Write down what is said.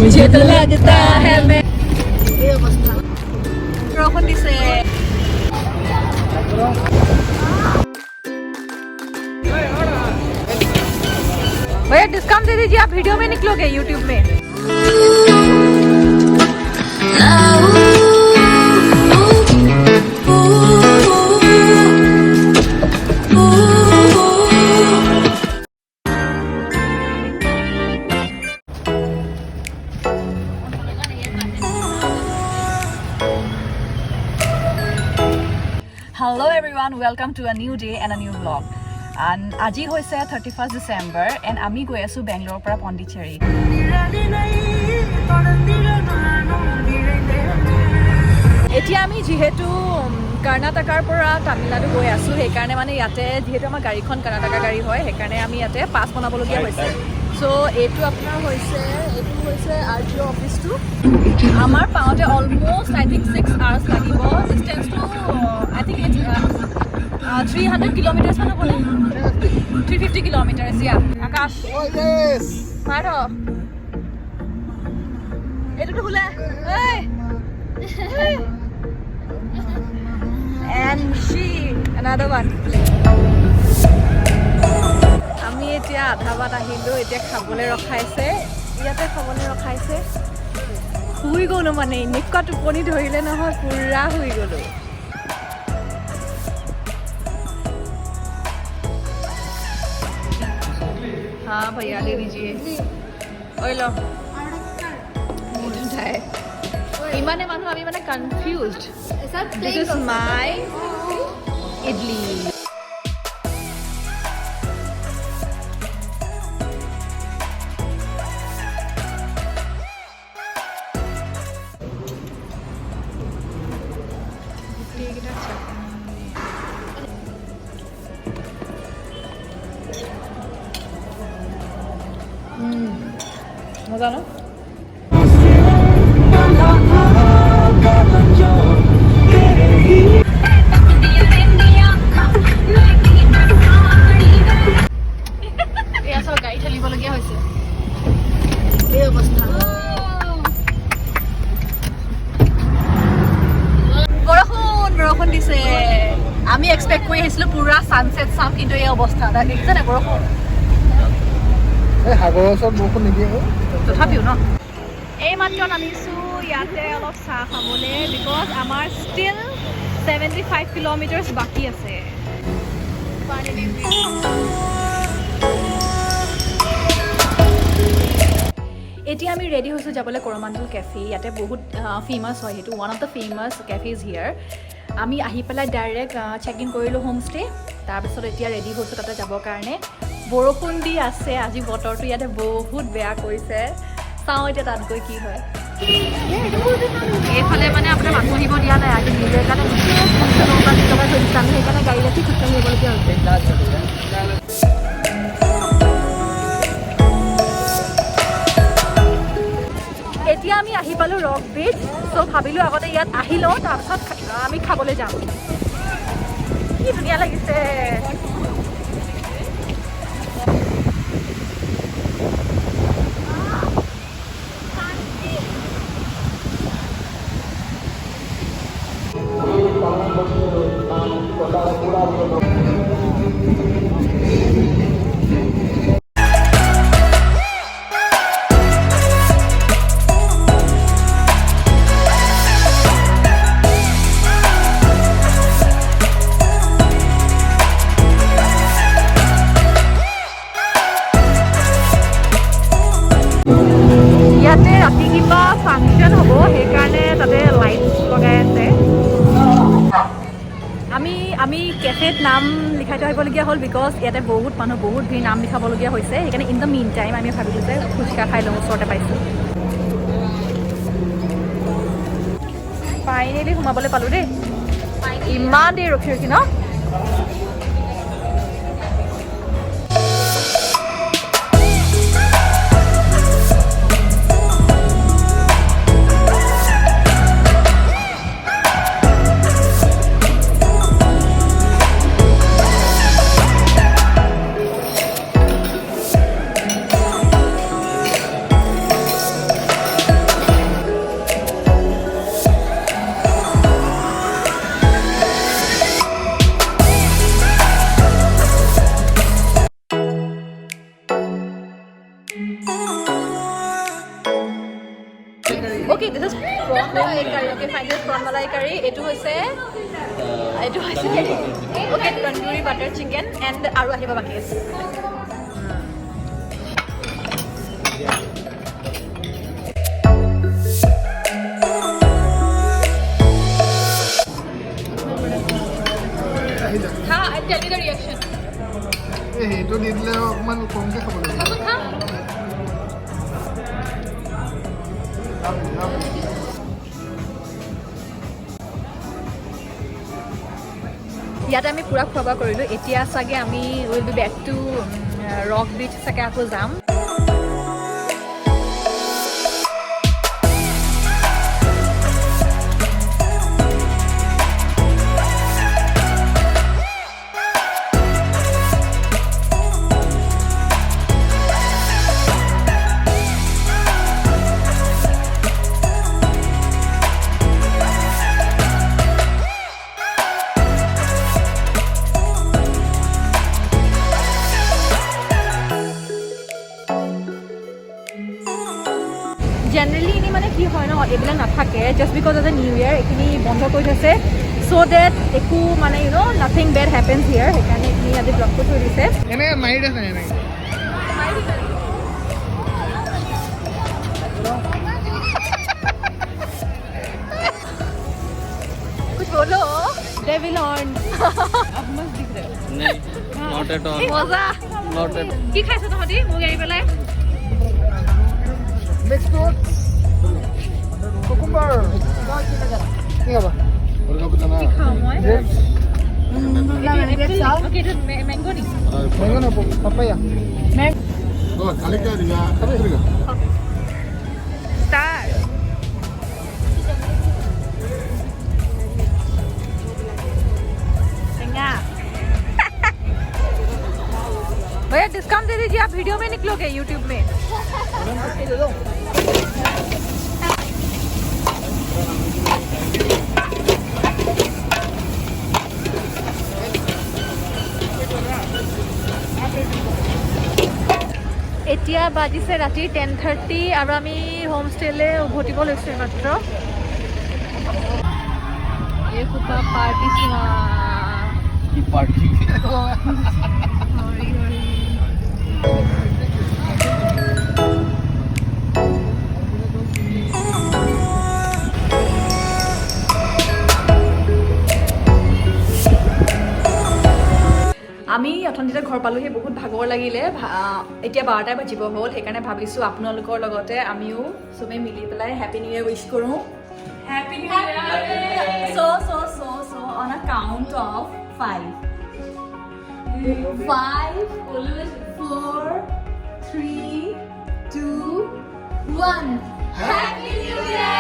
मुझे तो लगता है मैं ये अवस्था रोकन दिसे भैया डिस्काउंट दे दीजिए आप वीडियो में निकलोगे यूट्यूब में Hello everyone, welcome to a new day and a new vlog. And আজি hoise 31st December and ami goi asu Bangalore para Puducherry. Etia ami jihetu Karnatakar pora Tamil Nadu goi asu he karone mane yate jihetu amar gari khon Karnataka gari hoy he karone ami yate pass banabologia hoise. So etu apnar hoise RTO office to amar paote almost I think 6 hours lagibo distance to I think it's 300 kilometers mana bole 350 kilometers yeah Akash oh yes maro etu to hula hey and she another one আমি এতিয়া আধাবাত আহিলো এতিয়া খাবলে ৰখাইছে ইয়াতে খাবলে ৰখাইছে শুই গলো মানে এনেকুৱা টোপনি ধৰিলে নহয় পুৰা শুই গলো हाँ भैया ले लीजिए ओइलो इमाने मानो अभी मैंने confused this is my idli मजा ना गाड़ी ठेलिबलगिया হৈছে এই অৱস্থা বৰষুণ দিছে আমি এক্সপেক্ট কৰি আহিছিলো পুৰা সানসেট চাম কিন্তু এই অৱস্থা দেখিছে না বৰষুণ সাগৰৰ ওচৰত বৰষুণ নিদিয়ে তথাপিও ন এই মাত্ৰ নামিছোঁ ইয়াতে অলপ চাহ খাবলৈ বিকজ আমাৰ ষ্টিল 75 কিলোমিটাৰ্ছ বাকী আছে এতিয়া আমি ৰেডি হৈছোঁ যাবলৈ কৰমাণ্ডল কেফে ইয়াতে বহুত ফেমাছ হয় সেইটো one of the famous cafes here আমি আহি পেলাই ডাইৰেক্ট চেক ইন কৰিলোঁ হোম ষ্টে তাৰপিছত এতিয়া ৰেডি হৈছোঁ তাতে যাবৰ কাৰণে বৰষুণ দি আছে আজি বতৰটো ইয়াতে বহুত বেয়া কৰিছে চাওঁ এতিয়া তাত গৈ কি হয় এইফালে মানে আপোনাৰ মানুহ আহিব দিয়া নাই আজি নিজে কাৰণে লগাই থৈ দিছে আমি সেইকাৰণে গাড়ী ৰাখি খোজকাঢ়ি আহিবলগীয়া হৈছে এতিয়া আমি আহি পালোঁ ৰক ব্ৰিজ চ' ভাবিলোঁ আগতে ইয়াত আহি লওঁ তাৰপিছত আমি খাবলৈ যাম কি ধুনীয়া লাগিছে ইয়াতে ৰাতি কিবা ফাংচন হ'ব সেইকাৰণে তাতে লাইট লগাই আছে আমি কেফেত নাম লিখাই থৈ আহিবলগীয়া হ'ল বিকজ ইয়াতে বহুত মানুহ বহুত ভিৰ নাম লিখাবলগীয়া হৈছে সেইকাৰণে ইন দ্য মিন টাইম আমি ভাবিলোঁ যে ফুচকা খাই লওঁ ওচৰতে পাইছোঁ ফাইনেলি সোমাবলৈ পালোঁ দেই ইমান দেৰি ৰখি ৰখি ন Okay, this is prawn malai curry. Okay, fine. This is prawn malai curry. Etu hoise okay, tandoori butter chicken and aru ahiba baki ase. Ha, I'll tell you the reaction. সেইটো দি দিলে অকণমান কমকৈ খাব লাগিব ইয়াতে আমি পুৰা খোৱা বোৱা কৰিলোঁ এতিয়া চাগে আমি will be back to rock beach চাগে আকৌ যাম generally ini mane ki hoy no ebila na thake just because of the new year ekini bondho koi thase so that eku mane you know nothing bad happens here hekane ekini adi block ko thori dise ene maid ase ene kuch bolo devil horn ab mast dikh rahe ho नहीं not at all moza not at all ki khaiso tomati mo gai belai next to cucumber কি খাবা ওর কাপড় না খাও মই grapes okay this mango ni mango na papaya Oh, Kanika dia. Kapoor. start सिंगा भैया discount दे दीजिए आप वीडियो में निकलोगे यूट्यूब में এতিয়া বাজিছে ৰাতি 10:30 আৰু আমি হোম ষ্টেলে উভতিব লৈছো মাত্ৰ এই খুটা পাৰ্টি চোৱা की पार्टी হৰি হৰি আমি অথনিতে ঘৰ পালোহি বহুত ভাগৰ লাগিলে এতিয়া 12টা বাজিব হ'ল সেইকাৰণে ভাবিছোঁ আপোনালোকৰ লগতে আমিও চবে মিলি পেলাই হেপী নিউ ইয়েৰ উইশ কৰোঁ happy new year so on a count of 5 4 3 2 1 Happy New Year